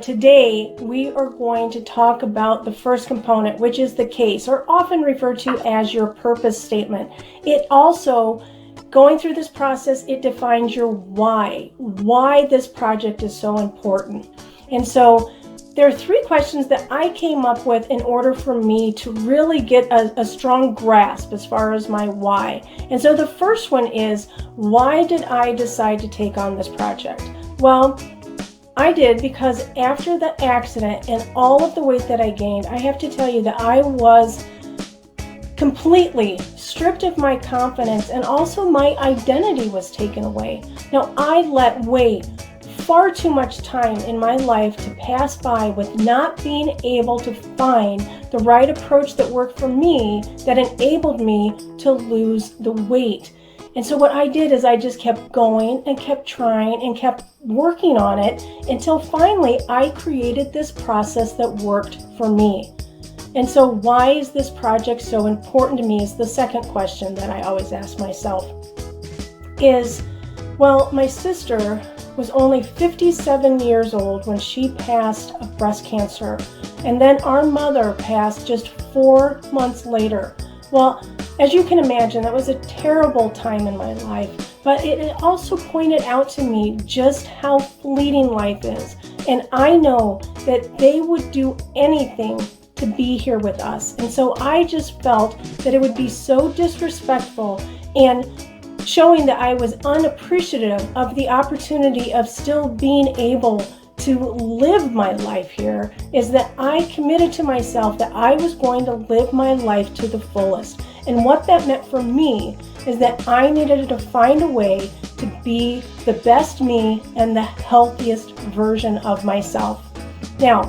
Today, we are going to talk about the first component, which is the case, or often referred to as your purpose statement. It also, going through this process, it defines your why this project is so important. And so there are three questions that I came up with in order for me to really get a strong grasp as far as my why. And so the first one is, why did I decide to take on this project? Well, I did because after the accident and all of the weight that I gained, I have to tell you that I was completely stripped of my confidence, and also my identity was taken away. Now, I let far too much time in my life to pass by with not being able to find the right approach that worked for me, that enabled me to lose the weight. And so what I did is I just kept going and kept trying and kept working on it until finally I created this process that worked for me. And so why is this project so important to me is the second question that I always ask myself. Well, my sister was only 57 years old when she passed of breast cancer. And then our mother passed just 4 months later. Well, as you can imagine, that was a terrible time in my life, but it also pointed out to me just how fleeting life is. And I know that they would do anything to be here with us. And so I just felt that it would be so disrespectful and showing that I was unappreciative of the opportunity of still being able to live my life here, is that I committed to myself that I was going to live my life to the fullest. And what that meant for me is that I needed to find a way to be the best me and the healthiest version of myself. Now,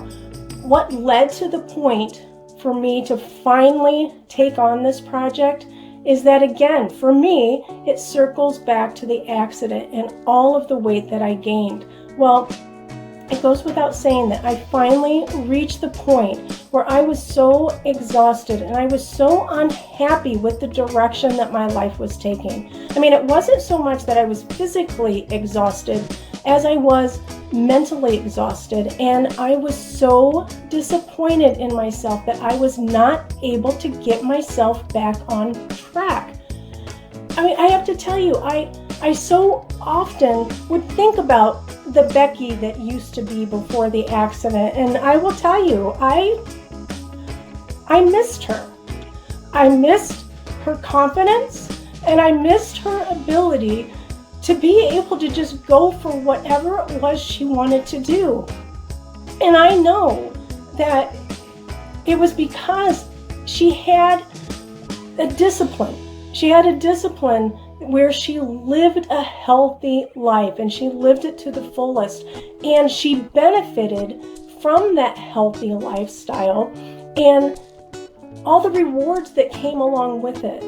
what led to the point for me to finally take on this project is that, again, for me, it circles back to the accident and all of the weight that I gained. Well, it goes without saying that I finally reached the point where I was so exhausted and I was so unhappy with the direction that my life was taking. I mean, it wasn't so much that I was physically exhausted as I was mentally exhausted, and I was so disappointed in myself that I was not able to get myself back on track. I mean, I have to tell you, I so often would think about the Becky that used to be before the accident, and I will tell you, I missed her. I missed her confidence, and I missed her ability to be able to just go for whatever it was she wanted to do. And I know that it was because she had a discipline. She had a discipline where she lived a healthy life, and she lived it to the fullest. And she benefited from that healthy lifestyle and all the rewards that came along with it.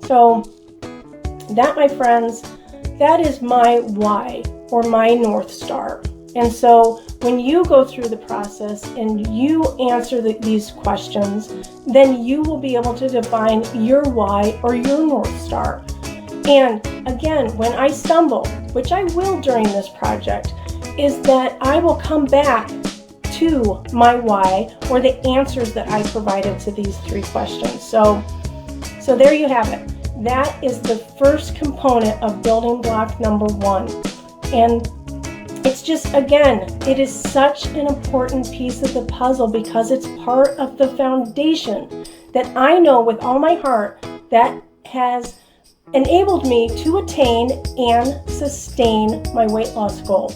So that, my friends, that is my why, or my North Star. And so when you go through the process and you answer these questions, then you will be able to define your why, or your North Star. And again, when I stumble, which I will during this project, is that I will come back to my why, or the answers that I provided to these three questions. So there you have it. That is the first component of building block number 1. And it's just, again, it is such an important piece of the puzzle because it's part of the foundation that I know with all my heart that has enabled me to attain and sustain my weight loss goal.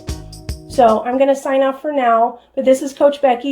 So I'm going to sign off for now, but this is Coach Beckie.